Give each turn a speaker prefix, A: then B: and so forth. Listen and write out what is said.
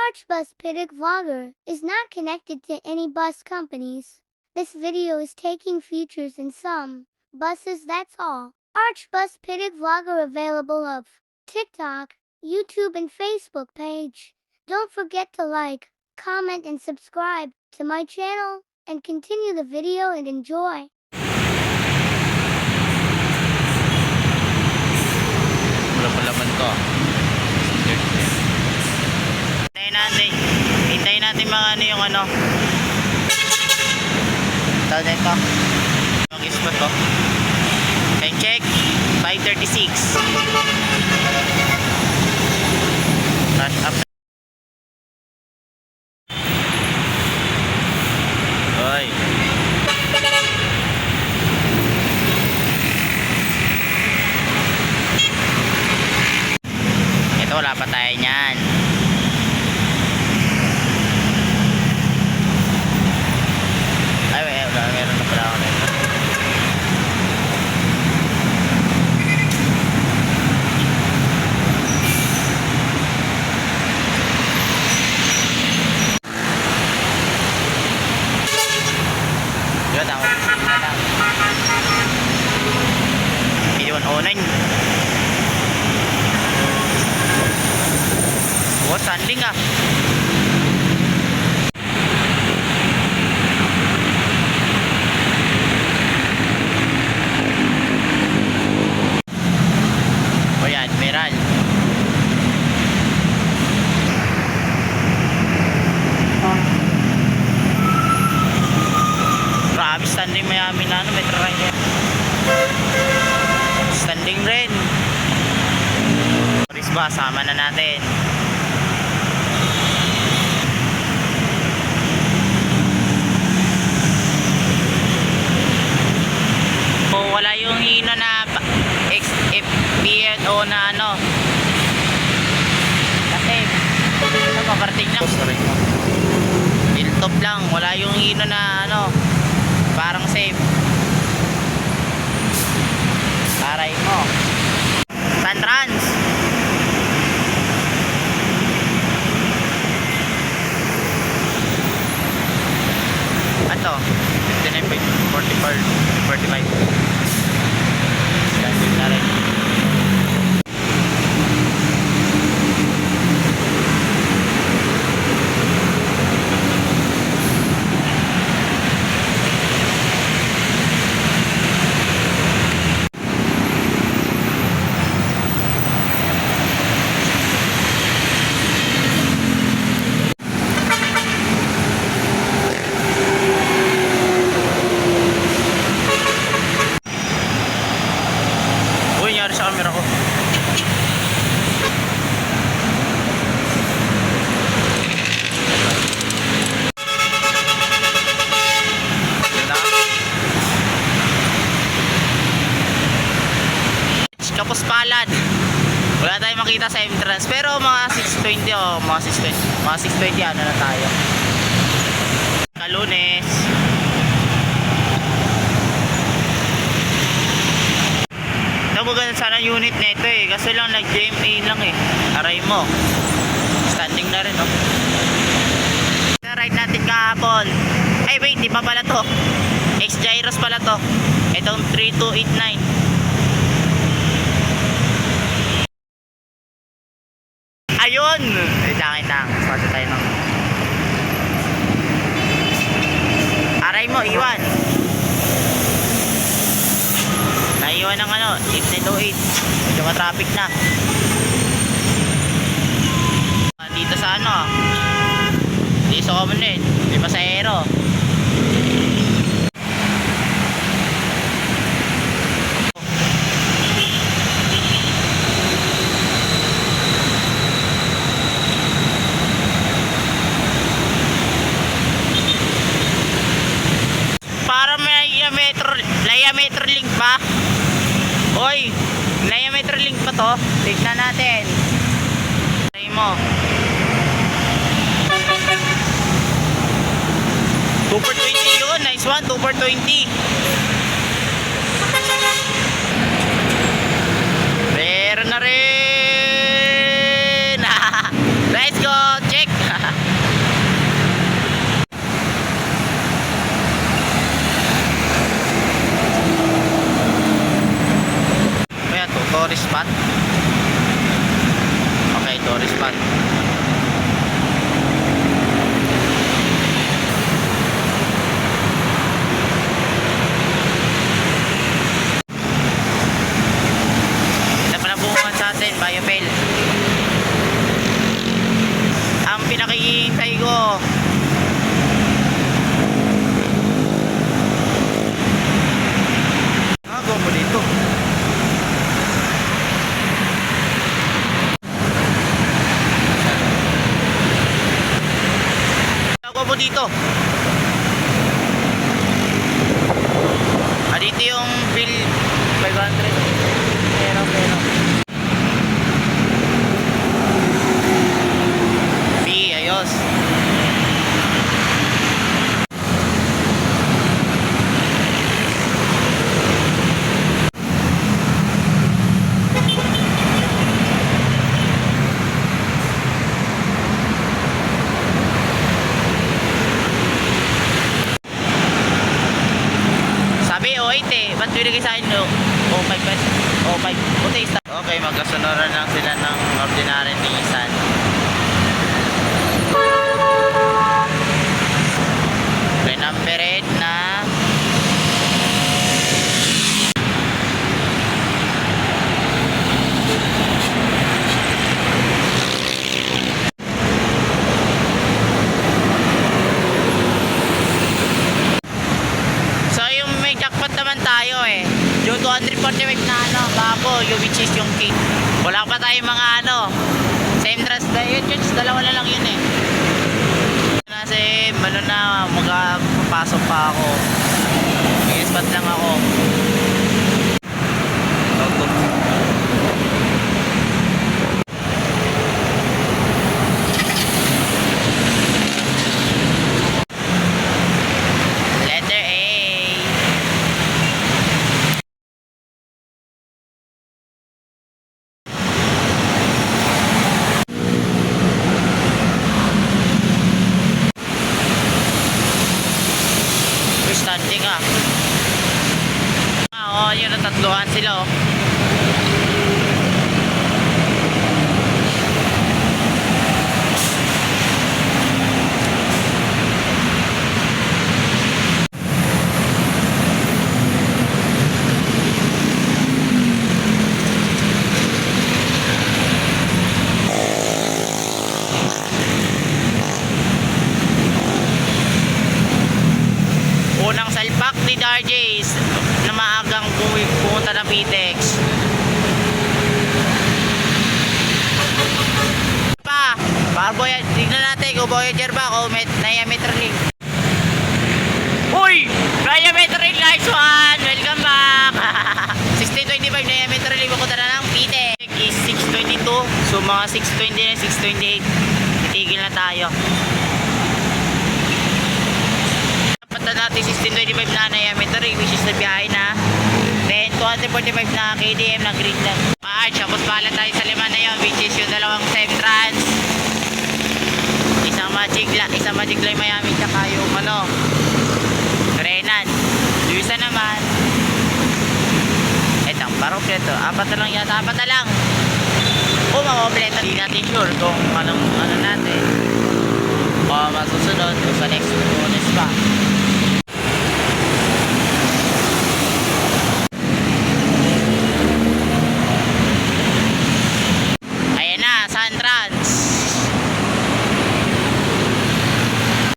A: Archbus Pitic Vlogger is not connected to any bus companies. This video is taking features in some buses, that's all. Archbus Pitic Vlogger available of TikTok, YouTube and Facebook page. Don't forget to like, comment and subscribe to my channel and continue the video and enjoy.
B: Wala pa laman to. Hintayin natin mga ano yung ano. Tawag na ito. Yung spot to. Time check. 5:36. Rush up. Hoy. Ito wala pa tayo niyan. Meron na pala ako nito. Yun, tama. Medium 109. Oh, sanding ah. Admiral. Grabe, standing Miami na ano, Metro Rider. Standing rin. Chris ba, sama na natin. Kung wala yung hino na FPNO na ano, kasi ito paparating lang, hilltop lang, wala yung hino na ano, parang safe. Aray mo Suntrans. Ato 59.45 standing na rin. Sa camera ko. Kapos palad. Wala tayong makita sa entrance, pero mga 620 o mga 620 ano na tayo. Kalunes. Maganda sana unit na ito eh, kasi lang nag-JMA lang eh. Aray mo, standing na rin oh. Ride natin kahapon. Ay wait, di pa pala to, X-Gyros pala to. Itong 3289. Ayun, wait lang, spasa tayo ng aray mo, iwan. Naiwan ng ano, 8908. Medyo ma-traffic na. Dito sa ano, dito sa common din, may pasahero. Para may Metro link pa. Oy, Metro link pa to. Tignan natin. Try mo. 2/20 yun. Nice one. 2/20. Meron na rin. Let's go. Check. hihintay ko. Go mo dito. Go mo dito. Dito yung bill 500. Pero. Ayos. Sabi, 08 eh. Ba't binigay sa akin no? 05 pesos. 05. Puti, stop. Okay, magkasunuran lang sila ng ordinary Nissan. Numbered na so yung may jackpot naman tayo eh yung 245 na bago yung which is yung king. Wala pa tayong mga same trust na yun, dalawa na lang yun eh. Kasi magpapasok pa ako. I-spot lang ako. Letter A. Standing yun ang tatluhan sila unang salpak ni Darjays na maagang pumunta ng Pitex. Voyager, tignan natin kung Voyager ba o Naya Metrolink. Uy! Naya Metrolink, nice one! Welcome back! 1625 Naya Metrolink, pupunta na ng Pitex. Is 622, so mga 620 na 628. Itigil na tayo. Dapat natin 1625 na Naya Metrolink, which is na biyahe na. Then 245 na KDM na green lang. March, tapos pala tayo sa lima na yun, which is yung dalawang Semtrans. Isang Magic Line Miami, tsaka yung Renan. Luisa naman. Etang parok ito. Apat na lang yata, apat na lang. Kung mamobleta, hindi natin sure kung anong natin.